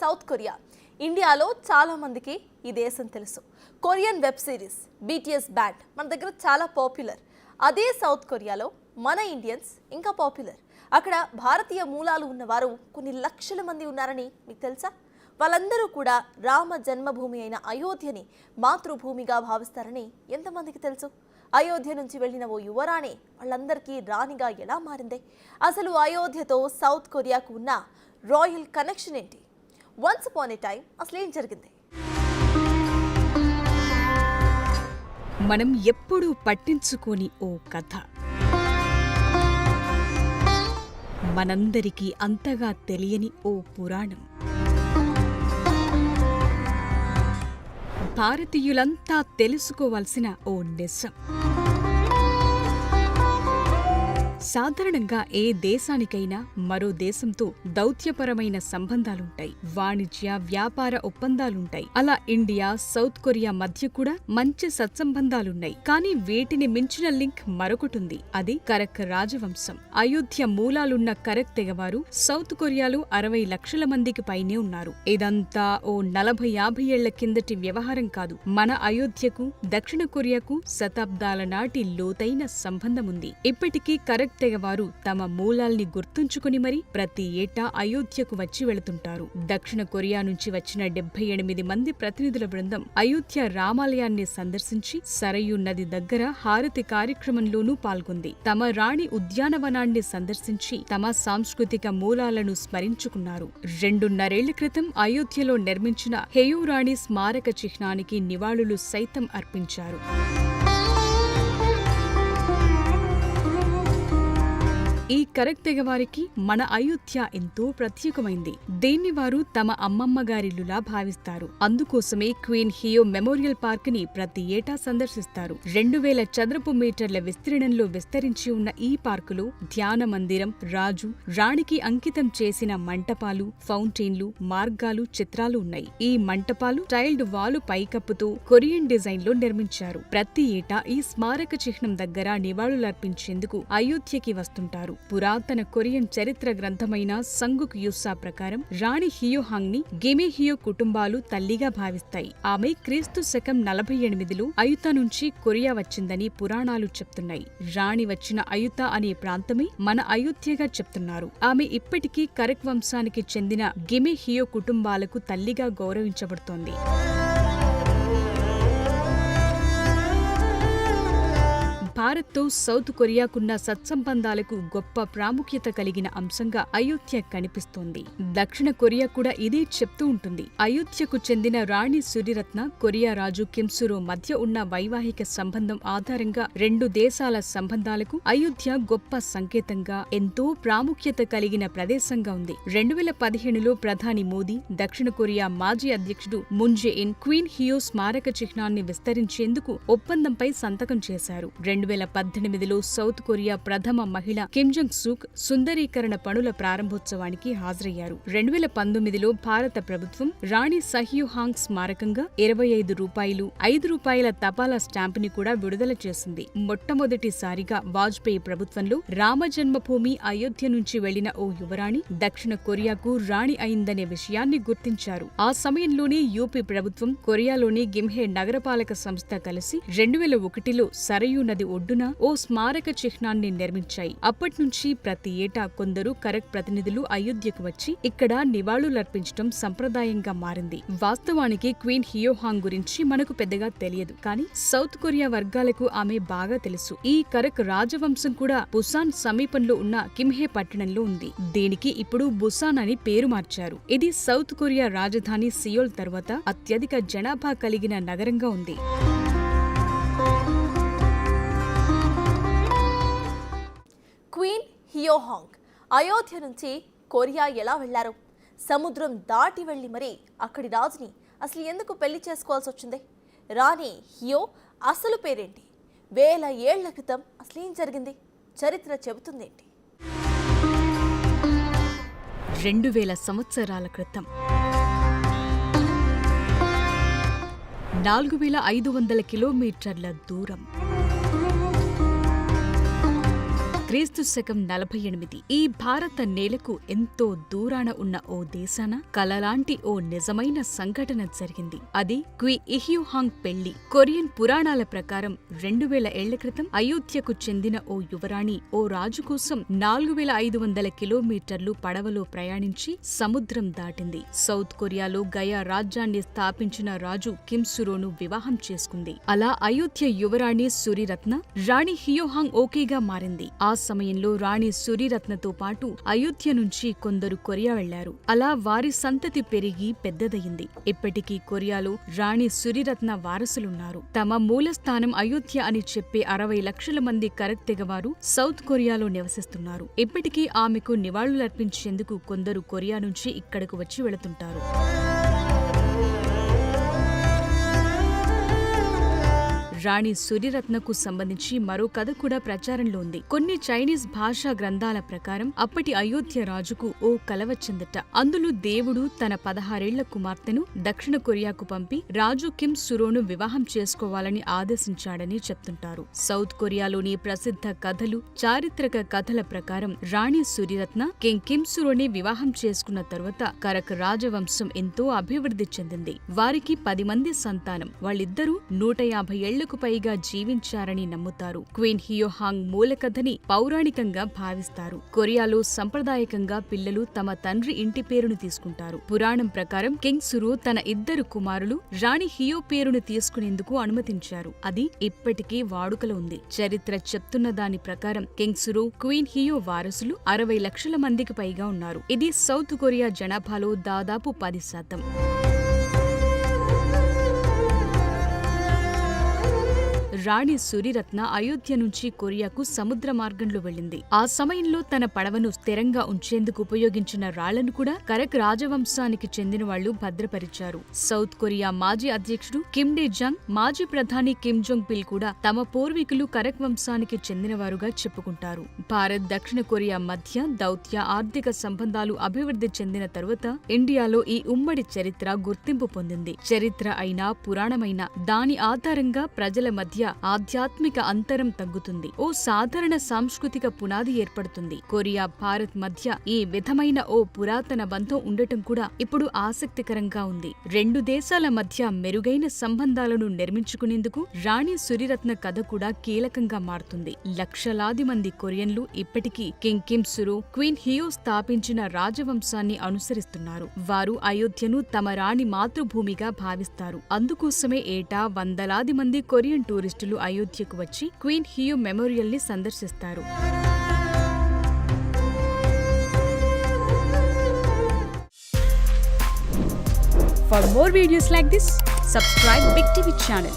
South Korea. ఇండియాలో చాలా మందికి ఈ దేశం తెలుసు. Korean web series BTS band మన దగ్గర చాలా పాపులర్. అదే సౌత్ కొరియాలో మన ఇండియన్స్ ఇంకా పాపులర్. అక్కడ భారతీయ మూలాలు ఉన్నవారు కొన్ని లక్షల మంది ఉన్నారని మీకు తెలుసా? వాళ్ళందరూ కూడా రామ జన్మభూమి అయిన అయోధ్యని మాతృభూమిగా భావిస్తారని ఎంతమందికి తెలుసు? అయోధ్య నుంచి వెళ్ళిన ఓ యువరాణి వాళ్ళందరికీ రాణిగా ఎలా మారిందే? అసలు అయోధ్యతో సౌత్ కొరియాకు ఉన్న రాయల్ కనెక్షన్ ఏంటి? వన్స్ అపాన్ ఏ టైం అసలేం జరిగింది? మనం ఎప్పుడూ పట్టించుకోని ఓ కథ, మనందరికీ అంతగా తెలియని ఓ పురాణం, భారతీయులంతా తెలుసుకోవాల్సిన ఓ నిజం. సాధారణంగా ఏ దేశానికైనా మరో దేశంతో దౌత్యపరమైన సంబంధాలుంటాయి, వాణిజ్య వ్యాపార ఒప్పందాలుంటాయి. అలా ఇండియా సౌత్ కొరియా మధ్య కూడా మంచి సత్సంబంధాలున్నాయి. కానీ వీటిని మించిన లింక్ మరొకటుంది. అది కరక్ రాజవంశం. అయోధ్య మూలాలున్న కరక్ తెగవారు సౌత్ కొరియాలో 60 లక్షల మందికి పైనే ఉన్నారు. ఇదంతా ఓ 40-50 ఏళ్ల కిందటి వ్యవహారం కాదు. మన అయోధ్యకు దక్షిణ కొరియాకు శతాబ్దాల నాటి లోతైన సంబంధముంది. ఇప్పటికీ కరక్ తెగవారు తమ మూలాల్ని గుర్తుంచుకుని మరీ ప్రతి ఏటా అయోధ్యకు వచ్చి వెళుతుంటారు. దక్షిణ కొరియా నుంచి వచ్చిన 78 మంది ప్రతినిధుల బృందం అయోధ్య రామాలయాన్ని సందర్శించి సరయూ నది దగ్గర హారతి కార్యక్రమంలోనూ పాల్గొంది. తమ రాణి ఉద్యానవనాన్ని సందర్శించి తమ సాంస్కృతిక మూలాలను స్మరించుకున్నారు. 2.5 ఏళ్ల క్రితం అయోధ్యలో నిర్మించిన హేయూరాణి స్మారక చిహ్నానికి నివాళులు సైతం అర్పించారు. ఈ కరక్ తెగవారికి మన అయోధ్య ఎంతో ప్రత్యేకమైంది. దీన్ని వారు తమ అమ్మమ్మగారిల్లులా భావిస్తారు. అందుకోసమే క్వీన్ హియో మెమోరియల్ పార్క్ ని ప్రతి ఏటా సందర్శిస్తారు. 2000 చదరపు మీటర్ల విస్తీర్ణంలో విస్తరించి ఉన్న ఈ పార్కులో ధ్యాన మందిరం, రాజు రాణికి అంకితం చేసిన మంటపాలు, ఫౌంటైన్లు, మార్గాలు, చిత్రాలు ఉన్నాయి. ఈ మంటపాలు టైల్డ్ వాలు పైకప్పుతో కొరియన్ డిజైన్ లో నిర్మించారు. ప్రతి ఏటా ఈ స్మారక చిహ్నం దగ్గర నివాళులర్పించేందుకు అయోధ్యకి వస్తుంటారు. పురాతన కొరియన్ చరిత్ర గ్రంథమైన సంగుక్ యూసా ప్రకారం రాణి హియోహాంగ్ ని గిమే హియో కుటుంబాలు తల్లిగా భావిస్తాయి. ఆమె క్రీస్తు శకం 48లో అయుత నుంచి కొరియా వచ్చిందని పురాణాలు చెప్తున్నాయి. రాణి వచ్చిన అయుత అనే ప్రాంతమే మన అయోధ్యగా చెప్తున్నారు. ఆమె ఇప్పటికీ కరక్ వంశానికి చెందిన గిమే హియో కుటుంబాలకు తల్లిగా గౌరవించబడుతోంది. భారత్తో సౌత్ కొరియాకున్న సత్సంబంధాలకు గొప్ప ప్రాముఖ్యత కలిగిన అంశంగా అయోధ్య కనిపిస్తోంది. దక్షిణ కొరియా కూడా ఇదే చెప్తూ ఉంటుంది. అయోధ్యకు చెందిన రాణి సురిరత్న, కొరియా రాజు కిమ్సురో మధ్య ఉన్న వైవాహిక సంబంధం ఆధారంగా 2 దేశాల సంబంధాలకు అయోధ్య గొప్ప సంకేతంగా, ఎంతో ప్రాముఖ్యత కలిగిన ప్రదేశంగా ఉంది. 2015లో ప్రధాని మోదీ, దక్షిణ కొరియా మాజీ అధ్యక్షుడు మూన్ జే ఇన్ క్వీన్ హియో స్మారక చిహ్నాన్ని విస్తరించేందుకు ఒప్పందంపై సంతకం చేశారు. 2018లో సౌత్ కొరియా ప్రథమ మహిళ కిమ్ జంగ్ సూక్ సుందరీకరణ పనుల ప్రారంభోత్సవానికి హాజరయ్యారు. 2019లో భారత ప్రభుత్వం రాణి సహ్యూహాంగ్ స్మారకంగా ₹25, ₹5 తపాలా స్టాంపుని కూడా విడుదల చేసింది. మొట్టమొదటిసారిగా వాజ్పేయి ప్రభుత్వంలో రామజన్మభూమి అయోధ్య నుంచి వెళ్లిన ఓ యువరాణి దక్షిణ కొరియాకు రాణి అయిందనే విషయాన్ని గుర్తించారు. ఆ సమయంలోనే యూపీ ప్రభుత్వం, కొరియాలోని గిమ్హే నగరపాలక సంస్థ కలిసి 2001లో సరయూ నది ఒడ్డున ఓ స్మారక చిహ్నాన్ని నిర్మించాయి. అప్పట్నుంచి ప్రతి ఏటా కొందరు కరక్ ప్రతినిధులు అయోధ్యకు వచ్చి ఇక్కడ నివాళులర్పించడం సంప్రదాయంగా మారింది. వాస్తవానికి క్వీన్ హియోహాంగ్ గురించి మనకు పెద్దగా తెలియదు, కానీ సౌత్ కొరియా వర్గాలకు ఆమె బాగా తెలుసు. ఈ కరక్ రాజవంశం కూడా బుసాన్ సమీపంలో ఉన్న కిమ్హే పట్టణంలో ఉంది. దీనికి ఇప్పుడు బుసాన్ అని పేరు మార్చారు. ఇది సౌత్ కొరియా రాజధాని సియోల్ తర్వాత అత్యధిక జనాభా కలిగిన నగరంగా ఉంది. క్వీన్ హియోహాంగ్ అయోధ్య నుంచి కొరియా ఎలా వెళ్లారు? సముద్రం దాటి వెళ్లి మరీ అక్కడి రాజుని అసలు ఎందుకు పెళ్లి చేసుకోవాల్సి వచ్చింది? రాణి హియో అసలు పేరేంటి? 1000 ఏళ్ల క్రితం అసలేం జరిగింది? చరిత్ర చెబుతుందేంటి? 2000 సంవత్సరాల క్రితం 4500 కిలోమీటర్ల దూరం క్రీస్తు శకం 48 ఈ భారత నేలకు ఎంతో దూరాన ఉన్న ఓ దేశాన కలలాంటి ఓ నిజమైన సంఘటన జరిగింది. అది క్వి ఇహ్యూహాంగ్ పెళ్లి. కొరియన్ పురాణాల ప్రకారం 2000 ఏళ్ల క్రితం అయోధ్యకు చెందిన ఓ యువరాణి ఓ రాజు కోసం 4500 కిలోమీటర్లు పడవలో ప్రయాణించి సముద్రం దాటింది. సౌత్ కొరియాలో గయా రాజ్యాన్ని స్థాపించిన రాజు కిమ్ సురోను వివాహం చేసుకుంది. అలా అయోధ్య యువరాణి సురిరత్న రాణి హియోహాంగ్ ఓకేగా మారింది. ఆ సమయంలో రాణి సురిరత్నతో పాటు అయోధ్య నుంచి కొందరు కొరియా వెళ్లారు. అలా వారి సంతతి పెరిగి పెద్దదయింది. ఇప్పటికీ కొరియాలో రాణి సురిరత్న వారసులున్నారు. తమ మూలస్థానం అయోధ్య అని చెప్పే 60 లక్షల మంది కరక్ తెగవారు సౌత్ కొరియాలో నివసిస్తున్నారు. ఇప్పటికీ ఆమెకు నివాళులర్పించేందుకు కొందరు కొరియా నుంచి ఇక్కడకు వచ్చి వెళుతుంటారు. రాణి సురిరత్నకు సంబంధించి మరో కథ కూడా ప్రచారంలో ఉంది. కొన్ని చైనీస్ భాషా గ్రంథాల ప్రకారం అప్పటి అయోధ్య రాజుకు ఓ కల వచ్చిందట. అందులో దేవుడు తన 16 ఏళ్ల కుమార్తెను దక్షిణ కొరియాకు పంపి రాజు కిమ్ సురోను వివాహం చేసుకోవాలని ఆదేశించాడని చెప్తుంటారు. సౌత్ కొరియాలోని ప్రసిద్ధ కథలు, చారిత్రక కథల ప్రకారం రాణి సురిరత్న కిమ్ సురోని వివాహం చేసుకున్న తరువాత కరక్ రాజవంశం ఎంతో అభివృద్ధి చెందింది. వారికి 10 మంది సంతానం. వాళ్ళిద్దరూ 150 ఏళ్లకు పైగా జీవించారని నమ్ముతారు. క్వీన్ హియోహాంగ్ మూల కథని పౌరాణికంగా భావిస్తారు. కొరియాలో సంప్రదాయకంగా పిల్లలు తమ తండ్రి ఇంటి పేరును తీసుకుంటారు. పురాణం ప్రకారం కింగ్ సురో తన 2 కుమారులు రాణి హియో పేరును తీసుకునేందుకు అనుమతించారు. అది ఇప్పటికీ వాడుకలో ఉంది. చరిత్ర చెప్తున్న దాని ప్రకారం కింగ్ సురో, క్వీన్ హియో వారసులు 60 లక్షల మందికి పైగా ఉన్నారు. ఇది సౌత్ కొరియా జనాభాలో దాదాపు 10%. రాణి సురిరత్న అయోధ్య నుంచి కొరియాకు సముద్ర మార్గంలో వెళ్ళింది. ఆ సమయంలో తన పడవను స్థిరంగా ఉంచేందుకు ఉపయోగించిన రాళ్లను కూడా కరక్ రాజవంశానికి చెందిన వాళ్లు భద్రపరిచారు. సౌత్ కొరియా మాజీ అధ్యక్షుడు కిమ్ డే జంగ్, మాజీ ప్రధాని కిమ్ జోంగ్ పిల్ కూడా తమ పూర్వీకులు కరక్ వంశానికి చెందినవారుగా చెప్పుకుంటారు. భారత్, దక్షిణ కొరియా మధ్య దౌత్య, ఆర్థిక సంబంధాలు అభివృద్ధి చెందిన తరువాత ఇండియాలో ఈ ఉమ్మడి చరిత్ర గుర్తింపు పొందింది. చరిత్ర అయినా పురాణమైనా దాని ఆధారంగా ప్రజల మధ్య ఆధ్యాత్మిక అంతరం తగ్గుతుంది. ఓ సాధారణ సాంస్కృతిక పునాది ఏర్పడుతుంది. కొరియా, భారత్ మధ్య ఈ విధమైన ఓ పురాతన బంధం ఉండటం కూడా ఇప్పుడు ఆసక్తికరంగా ఉంది. 2 దేశాల మధ్య మెరుగైన సంబంధాలను నిర్మించుకునేందుకు రాణి సురిరత్న కథ కూడా కీలకంగా మారుతుంది. లక్షలాది మంది కొరియన్లు ఇప్పటికీ కిమ్ సురో, క్వీన్ హియో స్థాపించిన రాజవంశాన్ని అనుసరిస్తున్నారు. వారు అయోధ్యను తమ రాణి మాతృభూమిగా భావిస్తారు. అందుకోసమే ఏటా వందలాది మంది కొరియన్ టూరిస్టులు అయోధ్యకు వచ్చి క్వీన్ హియో మెమోరియల్ ని సందర్శిస్తారు. For more videos like this, subscribe Big TV channel.